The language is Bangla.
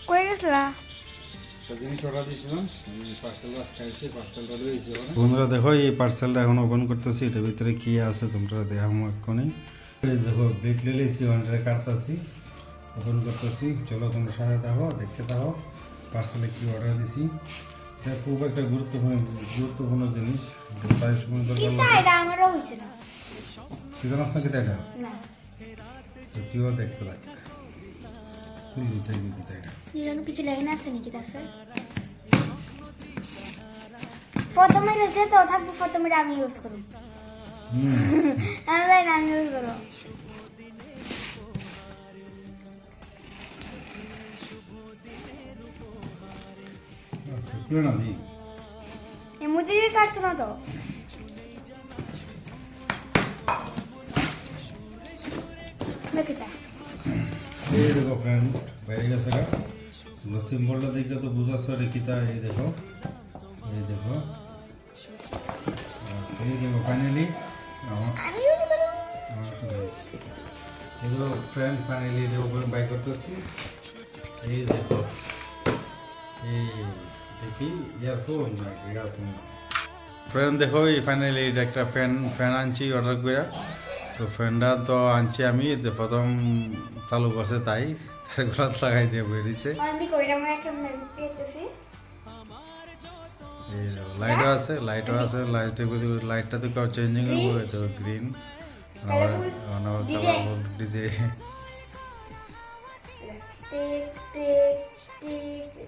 কই গেছলা? জিনিস অর্ডার দিয়েছিলাম, আমি পার্সেল আজকে আইছে, পার্সেলটা রয়েছে। বন্ধুরা দেখো, এই পার্সেলটা এখন ওপেন করতেছি। এটার ভিতরে কি আছে তোমরা দেখাবো এক্ষুনি। এই দেখো, ব্রেক লিলেছি, ওয়ানটা কাটতেছি, ওপেন করতেছি। চলো তোমরা সাথে থাকো, দেখতে থাকো পার্সেলে কি অর্ডার দিছি। এটা খুব একটা গুরুত্বপূর্ণ জিনিস, প্রায় সময় দরকার লাগে। এটা আমারও হইছে না। তুই জানাস না কিতা এটা? না। তুইও দেখতে লাগ, তুই দিতে কিতা এটা। এখানে কিছু লাইন আছে নাকি তাছে? প্রথমে যেতে থাকবো, প্রথমে আমি ইউজ করব। আমি ইউজ করব। খুলে না দি। এই মুদির কাটছ না তো? দেখিতা। এই দেখো ফ্রেন্ড, বাইরে গেছে গা। তোমরা সিম্বলটা দেখলে তো বুঝাচ্ছ রে কিতা। এই দেখো, এই দেখো, এই দেখো ফাইনালি আমি ইউজ করব। এই দেখো ফ্রেন্ড, ফাইনালি এটা উপরে বাই করতেছি। এই দেখো, এই দেখি ইয়ারফোন না, ইয়ারফোন না ফ্রেন্ড। দেখো এই ফাইনালি এটা একটা ফ্যান আনছি অর্ডার করে। তো ফ্যানটা তো আনছি আমি, প্রথম চালু করছে তাই তার গলাত লাগাই দিয়ে বেরিয়েছে। আমি কইরা মই একটা মেসেজ পেতেছি। এই লাইটও আছে, লাইটটা তো কেউ চেঞ্জিং হবে, তো গ্রিন কালারফুল ডিজে। তে তে